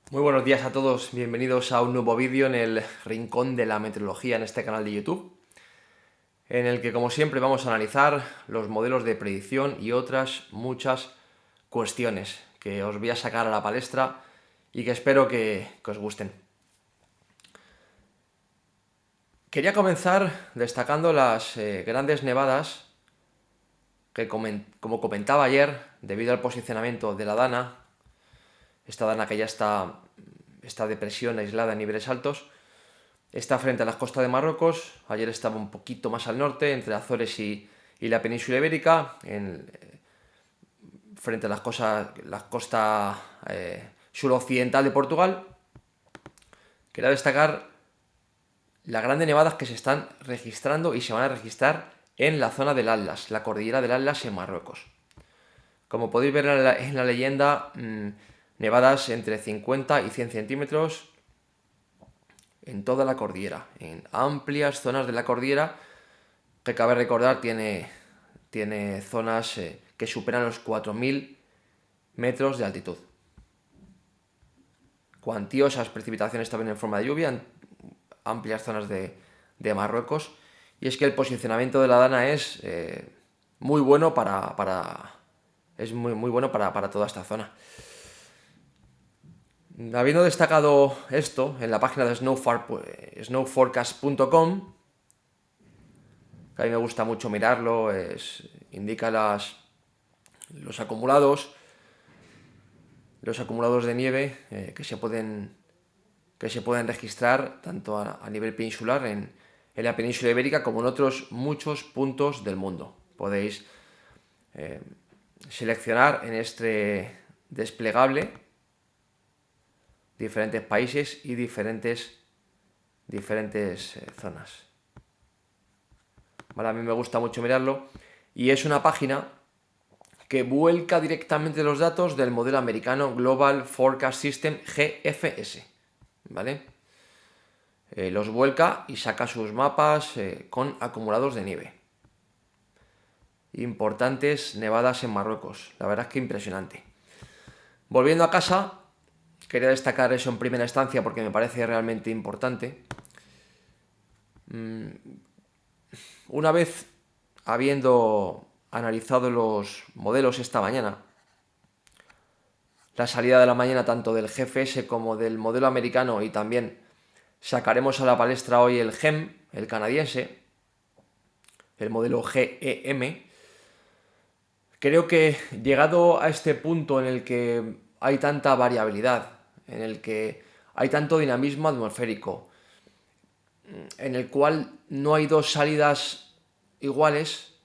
Muy buenos días a todos, bienvenidos a un nuevo vídeo en el rincón de la meteorología en este canal de YouTube, en el que como siempre vamos a analizar los modelos de predicción y otras muchas cuestiones que os voy a sacar a la palestra y que espero que os gusten. Quería comenzar destacando las grandes nevadas que, como comentaba ayer, debido al posicionamiento de la Dana, esta Dana que ya está de presión aislada en niveles altos, está frente a las costas de Marruecos. Ayer estaba un poquito más al norte, entre Azores y la península ibérica, frente a la costa suroccidental de Portugal. Quería destacar las grandes nevadas que se están registrando y se van a registrar en la zona del Atlas, la cordillera del Atlas en Marruecos. Como podéis ver en la leyenda, nevadas entre 50 y 100 centímetros en toda la cordillera, en amplias zonas de la cordillera, que cabe recordar tiene zonas que superan los 4.000 metros de altitud. Cuantiosas precipitaciones también en forma de lluvia en amplias zonas de Marruecos. Y es que el posicionamiento de la Dana es muy bueno es muy bueno para toda esta zona. Habiendo destacado esto en la página de snowforecast.com, que a mí me gusta mucho mirarlo, indica los acumulados de nieve que se pueden registrar tanto a nivel peninsular en la península ibérica como en otros muchos puntos del mundo. Podéis seleccionar en este desplegable diferentes países y diferentes zonas. Vale, a mí me gusta mucho mirarlo y es una página que vuelca directamente los datos del modelo americano Global Forecast System GFS, ¿vale? Los vuelca y saca sus mapas con acumulados de nieve. Importantes nevadas en Marruecos, la verdad es que impresionante. Volviendo a casa, quería destacar eso en primera instancia porque me parece realmente importante. Una vez habiendo analizado los modelos esta mañana, la salida de la mañana tanto del GFS como del modelo americano, y también sacaremos a la palestra hoy el GEM, el canadiense, el modelo GEM. Creo que llegado a este punto en el que hay tanta variabilidad, en el que hay tanto dinamismo atmosférico, en el cual no hay dos salidas iguales,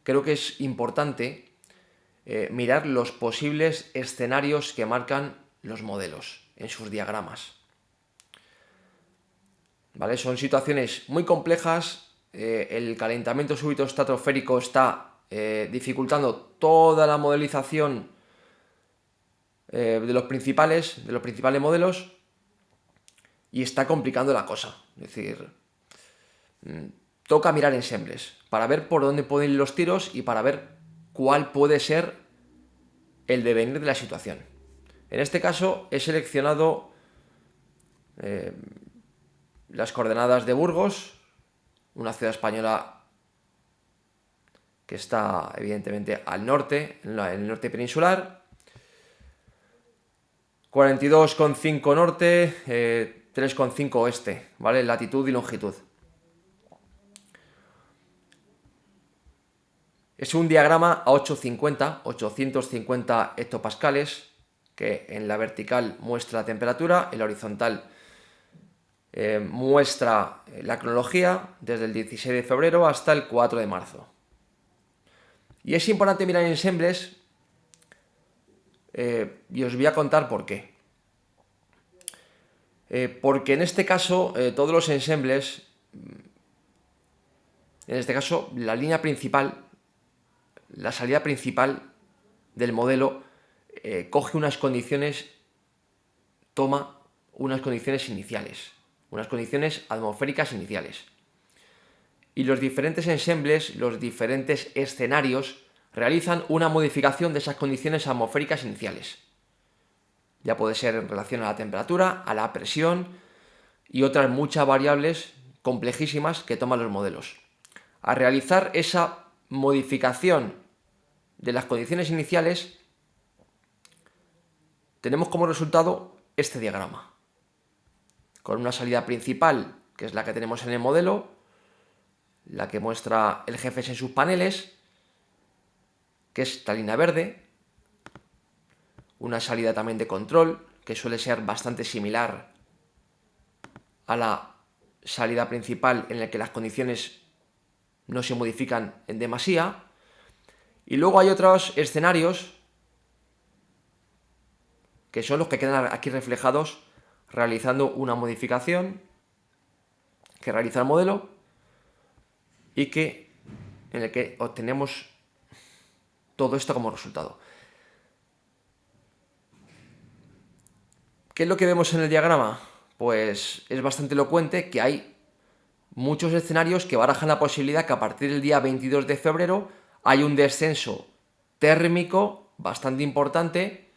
creo que es importante mirar los posibles escenarios que marcan los modelos en sus diagramas. ¿Vale? Son situaciones muy complejas. El calentamiento súbito estratosférico está dificultando toda la modelización de los principales modelos y está complicando la cosa. Es decir, toca mirar ensembles para ver por dónde pueden ir los tiros y para ver cuál puede ser el devenir de la situación. En este caso he seleccionado las coordenadas de Burgos, una ciudad española que está evidentemente al norte, en el norte peninsular. 42,5 norte, 3,5 oeste, ¿vale? Latitud y longitud. Es un diagrama a 850 hectopascales, que en la vertical muestra la temperatura, en la horizontal muestra la cronología desde el 16 de febrero hasta el 4 de marzo. Y es importante mirar ensembles y os voy a contar por qué. Porque en este caso todos los ensembles, en este caso la línea principal, la salida principal del modelo coge unas condiciones, toma unas condiciones iniciales, unas condiciones atmosféricas iniciales. Y los diferentes ensembles, los diferentes escenarios, realizan una modificación de esas condiciones atmosféricas iniciales. Ya puede ser en relación a la temperatura, a la presión y otras muchas variables complejísimas que toman los modelos. Al realizar esa modificación de las condiciones iniciales, tenemos como resultado este diagrama, con una salida principal, que es la que tenemos en el modelo, la que muestra el GFS en sus paneles, que es esta línea verde, una salida también de control, que suele ser bastante similar a la salida principal en la que las condiciones no se modifican en demasía. Y luego hay otros escenarios que son los que quedan aquí reflejados realizando una modificación que realiza el modelo y en el que obtenemos todo esto como resultado. ¿Qué es lo que vemos en el diagrama? Pues es bastante elocuente que hay muchos escenarios que barajan la posibilidad que a partir del día 22 de febrero hay un descenso térmico bastante importante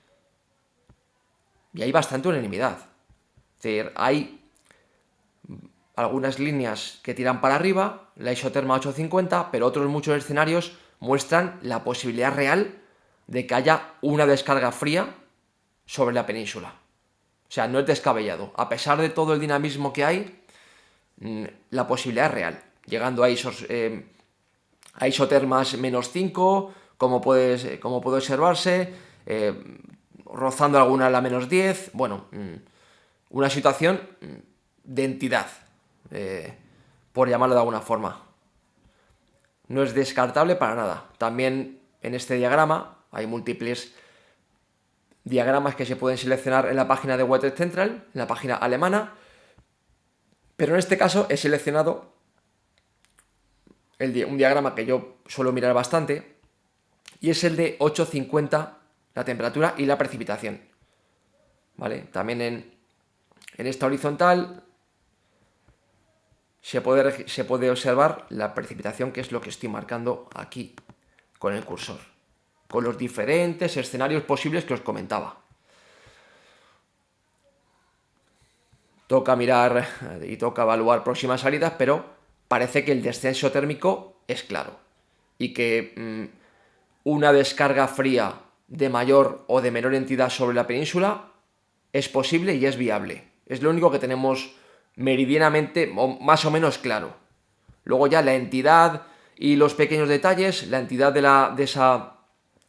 y hay bastante unanimidad. Es decir, hay algunas líneas que tiran para arriba, la isoterma 850, pero otros muchos escenarios muestran la posibilidad real de que haya una descarga fría sobre la península. O sea, no es descabellado. A pesar de todo el dinamismo que hay, la posibilidad es real. Llegando a isotermas -5, como puede observarse, rozando alguna a la -10. Bueno, una situación de entidad, por llamarlo de alguna forma. No es descartable para nada. También en este diagrama hay múltiples diagramas que se pueden seleccionar en la página de Wetter Central, en la página alemana, pero en este caso he seleccionado un diagrama que yo suelo mirar bastante y es el de 850, la temperatura y la precipitación. ¿Vale? También en esta horizontal se puede observar la precipitación, que es lo que estoy marcando aquí con el cursor, con los diferentes escenarios posibles que os comentaba. Toca mirar y toca evaluar próximas salidas, pero parece que el descenso térmico es claro y que una descarga fría de mayor o de menor entidad sobre la península es posible y es viable. Es lo único que tenemos meridianamente o más o menos claro. Luego ya la entidad y los pequeños detalles, la entidad de esa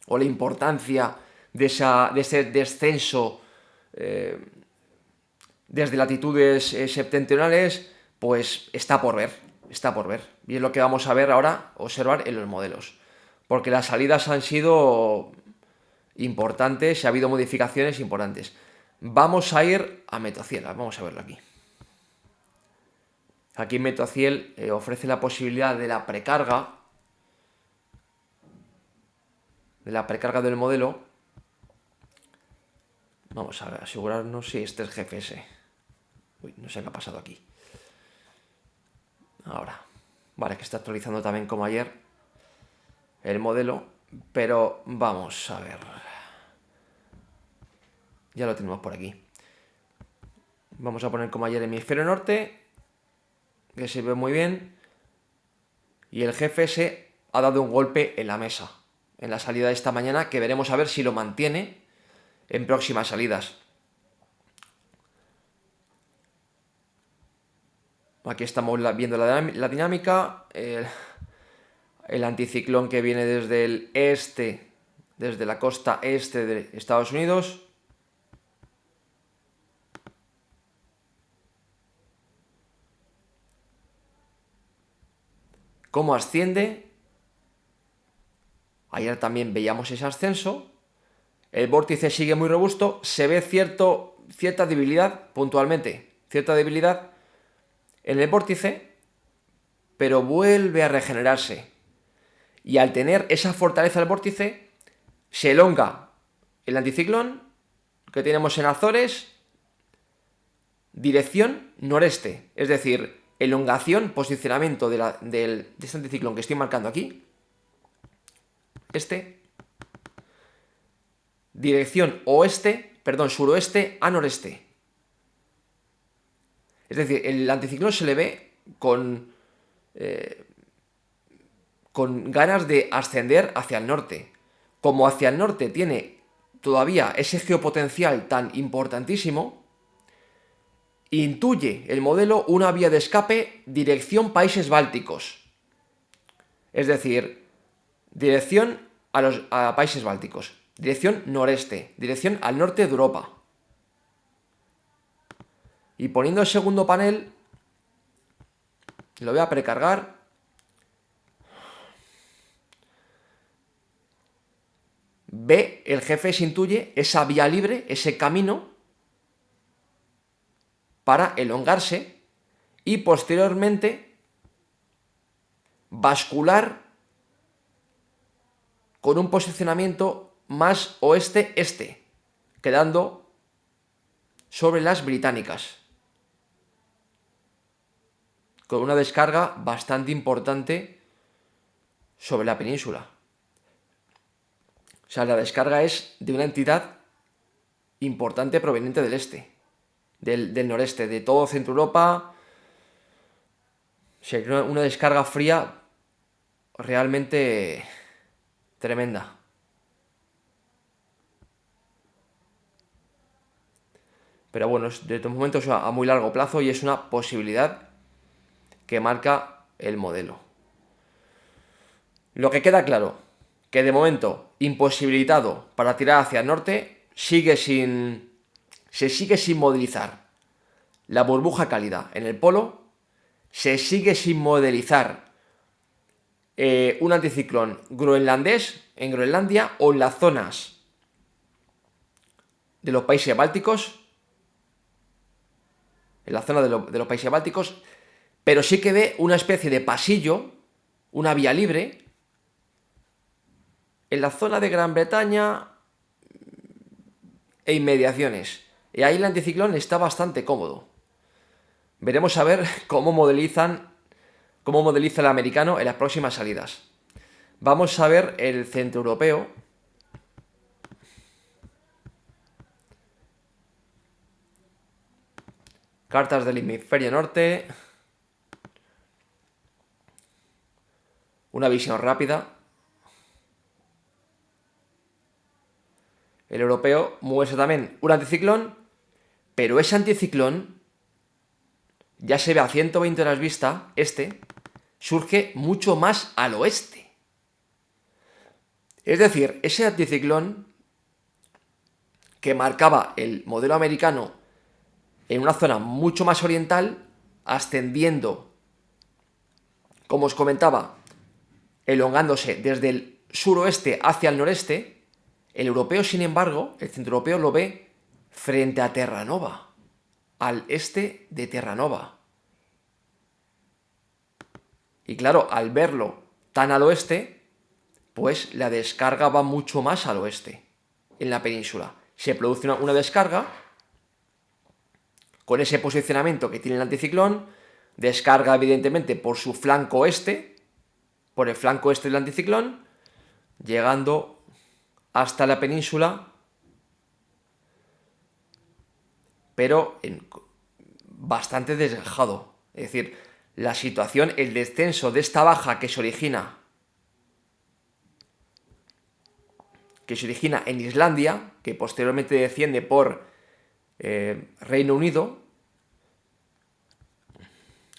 o la importancia de ese descenso desde latitudes septentrionales, pues está por ver. Y es lo que vamos a ver ahora, observar en los modelos. Porque las salidas han sido importantes, ha habido modificaciones importantes. Vamos a ir a Metociel, vamos a verlo aquí. Aquí Metociel ofrece la posibilidad de la precarga del modelo. Vamos a asegurarnos si este es GFS. Uy, no sé qué ha pasado aquí. Ahora. Vale, que está actualizando también como ayer el modelo, pero vamos a ver. Ya lo tenemos por aquí. Vamos a poner como ayer hemisferio norte, que se ve muy bien. Y el GFS ha dado un golpe en la mesa, en la salida de esta mañana, que veremos a ver si lo mantiene en próximas salidas. Aquí estamos viendo la dinámica, el anticiclón que viene desde el este, desde la costa este de Estados Unidos. Cómo asciende. Ayer también veíamos ese ascenso. El vórtice sigue muy robusto. Se ve cierta debilidad puntualmente. Cierta debilidad en el vórtice, pero vuelve a regenerarse. Y al tener esa fortaleza del vórtice, se elonga el anticiclón que tenemos en Azores, dirección noreste. Es decir, elongación, posicionamiento de este anticiclón que estoy marcando aquí. Dirección oeste, suroeste a noreste. Es decir, el anticiclón se le ve con ganas de ascender hacia el norte. Como hacia el norte tiene todavía ese geopotencial tan importantísimo, intuye el modelo una vía de escape dirección países bálticos. Es decir, dirección a países bálticos. Dirección noreste. Dirección al norte de Europa. Y poniendo el segundo panel, lo voy a precargar. Ve, el GPS intuye esa vía libre, ese camino, para elongarse y posteriormente bascular con un posicionamiento más oeste-este, quedando sobre las británicas, con una descarga bastante importante sobre la península. O sea, la descarga es de una entidad importante proveniente del este, del noreste, de todo Centro Europa. O sea, una descarga fría realmente tremenda. Pero bueno, de momento es a muy largo plazo y es una posibilidad que marca el modelo. Lo que queda claro, que de momento imposibilitado para tirar hacia el norte, se sigue sin modelizar la burbuja cálida en el polo, se sigue sin modelizar un anticiclón groenlandés en Groenlandia o en las zonas de los países bálticos, de los países bálticos, pero sí que ve una especie de pasillo, una vía libre, en la zona de Gran Bretaña e inmediaciones. Y ahí el anticiclón está bastante cómodo. Veremos a ver cómo modeliza el americano en las próximas salidas. Vamos a ver el centroeuropeo. Cartas del hemisferio norte. Una visión rápida. El europeo muestra también un anticiclón, pero ese anticiclón ya se ve a 120 horas vista, surge mucho más al oeste. Es decir, ese anticiclón que marcaba el modelo americano en una zona mucho más oriental, ascendiendo, como os comentaba, elongándose desde el suroeste hacia el noreste, el europeo, sin embargo, el centroeuropeo lo ve frente a Terranova, al este de Terranova. Y claro, al verlo tan al oeste, pues la descarga va mucho más al oeste, en la península. Se produce una descarga con ese posicionamiento que tiene el anticiclón, descarga evidentemente por su flanco oeste, por el flanco este del anticiclón, llegando hasta la península, pero bastante desgajado. Es decir, la situación, el descenso de esta baja que se origina en Islandia, que posteriormente desciende por Reino Unido,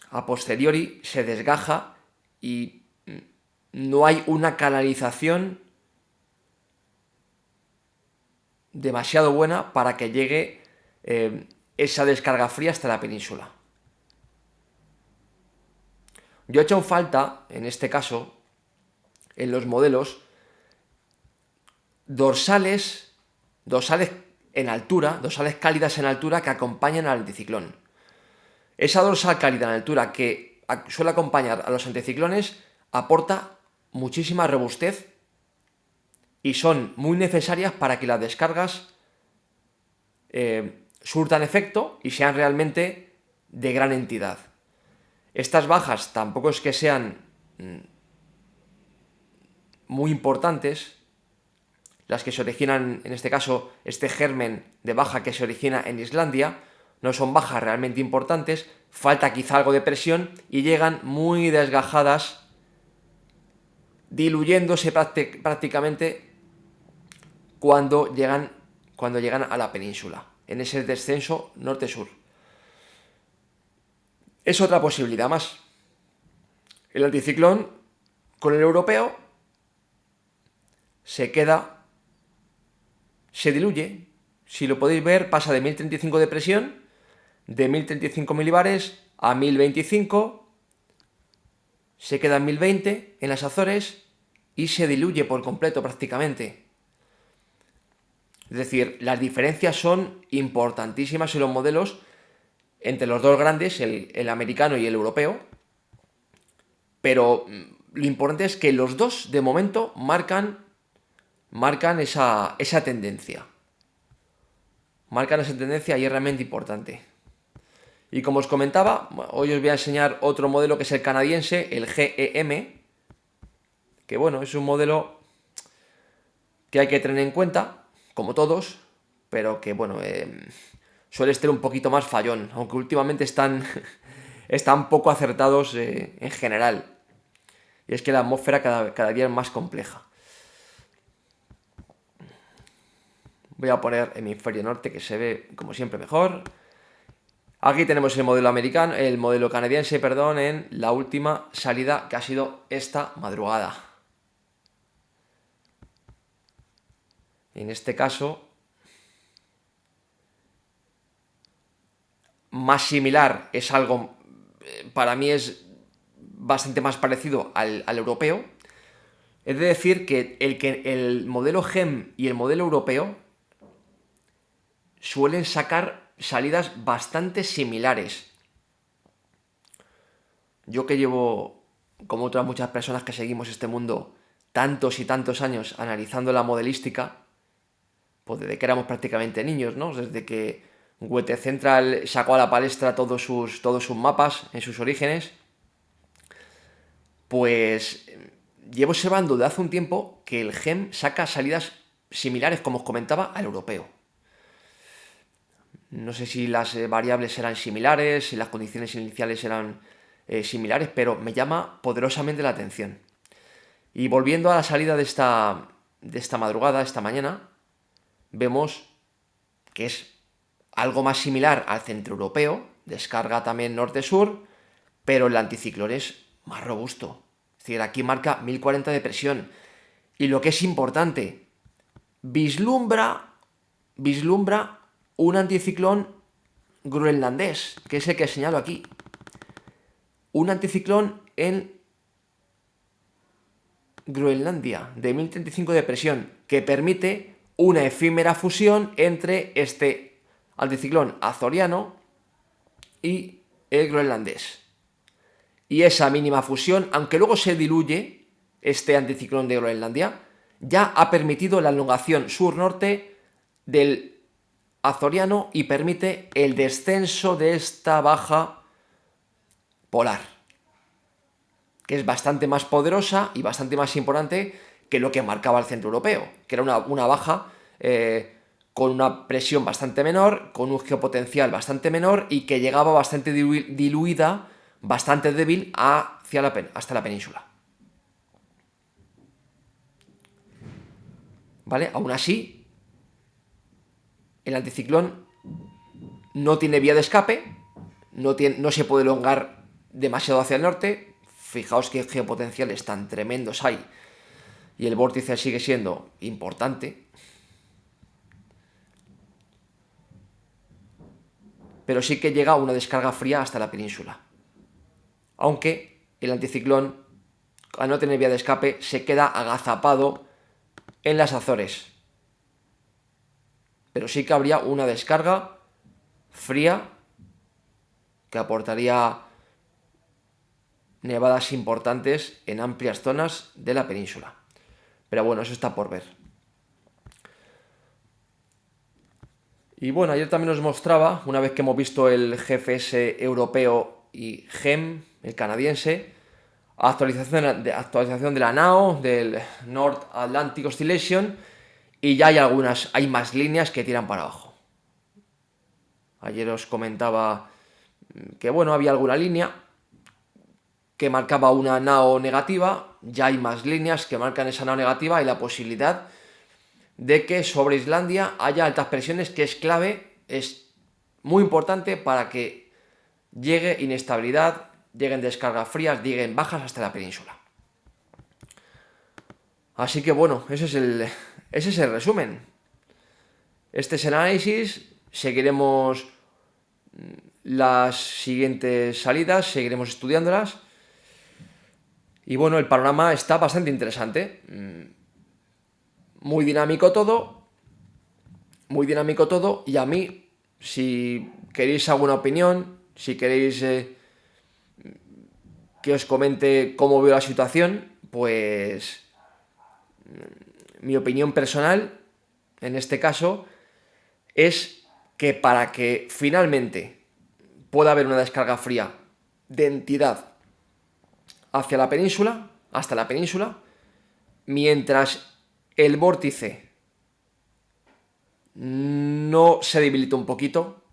a posteriori se desgaja y no hay una canalización demasiado buena para que llegue esa descarga fría hasta la península. Yo he hecho en falta, en este caso, en los modelos, dorsales en altura, dorsales cálidas en altura que acompañan al anticiclón. Esa dorsal cálida en altura que suele acompañar a los anticiclones aporta muchísima robustez y son muy necesarias para que las descargas surtan efecto y sean realmente de gran entidad. Estas bajas tampoco es que sean muy importantes, las que se originan, en este caso, este germen de baja que se origina en Islandia, no son bajas realmente importantes, falta quizá algo de presión y llegan muy desgajadas, diluyéndose prácticamente cuando llegan a la península, en ese descenso norte-sur. Es otra posibilidad más. El anticiclón con el europeo se diluye. Si lo podéis ver, pasa de 1035 de presión, de 1035 milibares a 1025, se queda en 1020 en las Azores y se diluye por completo prácticamente. Es decir, las diferencias son importantísimas en los modelos entre los dos grandes, el americano y el europeo, pero lo importante es que los dos de momento marcan esa tendencia. Marcan esa tendencia y es realmente importante. Y como os comentaba, hoy os voy a enseñar otro modelo que es el canadiense, el GEM, que bueno, es un modelo que hay que tener en cuenta, como todos, pero que bueno, suele ser un poquito más fallón, aunque últimamente están poco acertados en general. Y es que la atmósfera cada día es más compleja. Voy a poner hemisferio norte, que se ve como siempre mejor. Aquí tenemos el modelo americano, el modelo canadiense, perdón, en la última salida que ha sido esta madrugada. En este caso, más similar es algo, para mí es bastante más parecido al europeo. Es de decir que el modelo GEM y el modelo europeo suelen sacar salidas bastante similares. Yo que llevo, como otras muchas personas que seguimos este mundo, tantos y tantos años analizando la modelística, pues desde que éramos prácticamente niños, ¿no? Desde que Goethe Central sacó a la palestra todos sus mapas en sus orígenes, pues llevo observando de hace un tiempo que el GEM saca salidas similares, como os comentaba, al europeo. No sé si las variables eran similares, si las condiciones iniciales eran similares, pero me llama poderosamente la atención. Y volviendo a la salida de esta madrugada, esta mañana, vemos que es algo más similar al centroeuropeo, descarga también norte-sur, pero el anticiclón es más robusto. Es decir, aquí marca 1040 de presión. Y lo que es importante, vislumbra un anticiclón groenlandés, que es el que señalo aquí. Un anticiclón en Groenlandia, de 1035 de presión, que permite una efímera fusión entre este anticiclón azoriano y el groenlandés. Y esa mínima fusión, aunque luego se diluye este anticiclón de Groenlandia, ya ha permitido la elongación sur-norte del azoriano y permite el descenso de esta baja polar, que es bastante más poderosa y bastante más importante que lo que marcaba el centro europeo, que era una baja con una presión bastante menor, con un geopotencial bastante menor y que llegaba bastante diluida, bastante débil hasta la península. ¿Vale? Aún así, el anticiclón no tiene vía de escape, no se puede elongar demasiado hacia el norte. Fijaos qué geopotenciales tan tremendos hay y el vórtice sigue siendo importante. Pero sí que llega una descarga fría hasta la península. Aunque el anticiclón, al no tener vía de escape, se queda agazapado en las Azores. Pero sí que habría una descarga fría que aportaría nevadas importantes en amplias zonas de la península. Pero bueno, eso está por ver. Y bueno, ayer también os mostraba, una vez que hemos visto el GFS europeo y GEM, el canadiense, actualización de la NAO, del North Atlantic Oscillation, y ya hay más líneas que tiran para abajo. Ayer os comentaba que bueno, había alguna línea que marcaba una nao negativa, ya hay más líneas que marcan esa nao negativa y la posibilidad de que sobre Islandia haya altas presiones, que es clave, es muy importante para que llegue inestabilidad, lleguen descargas frías, lleguen bajas hasta la península. Así que bueno, ese es el resumen. Este es el análisis, seguiremos las siguientes salidas, seguiremos estudiándolas. Y bueno, el panorama está bastante interesante. Muy dinámico todo. Muy dinámico todo. Y a mí, si queréis alguna opinión, si queréis que os comente cómo veo la situación, pues mi opinión personal, en este caso, es que para que finalmente pueda haber una descarga fría de entidad hacia la península, hasta la península, mientras el vórtice no se debilita un poquito,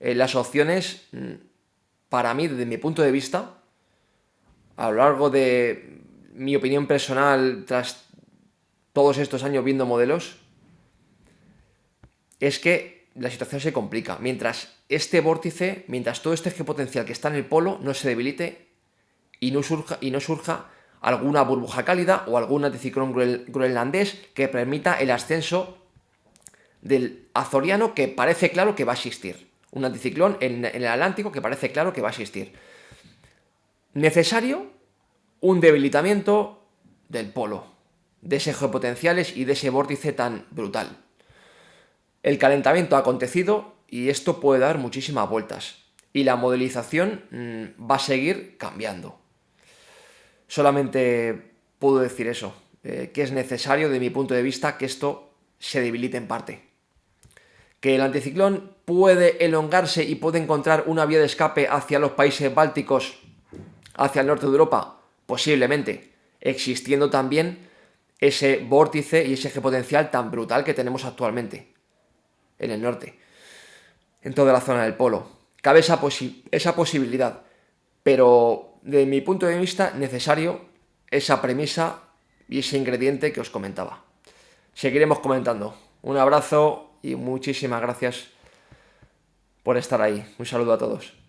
las opciones, para mí, desde mi punto de vista, a lo largo de mi opinión personal, tras todos estos años viendo modelos, es que la situación se complica. Mientras este vórtice, mientras todo este eje potencial que está en el polo no se debilite y no surja alguna burbuja cálida o algún anticiclón groenlandés que permita el ascenso del azoriano, que parece claro que va a existir. Un anticiclón en el Atlántico que parece claro que va a existir. Necesario un debilitamiento del polo, de ese eje potenciales y de ese vórtice tan brutal. El calentamiento ha acontecido y esto puede dar muchísimas vueltas. Y la modelización va a seguir cambiando. Solamente puedo decir eso, que es necesario, de mi punto de vista, que esto se debilite en parte. Que el anticiclón puede elongarse y puede encontrar una vía de escape hacia los países bálticos, hacia el norte de Europa, posiblemente, existiendo también ese vórtice y ese eje potencial tan brutal que tenemos actualmente en el norte, en toda la zona del polo. Cabe esa posibilidad, pero de mi punto de vista necesario esa premisa y ese ingrediente que os comentaba. Seguiremos comentando. Un abrazo y muchísimas gracias por estar ahí. Un saludo a todos.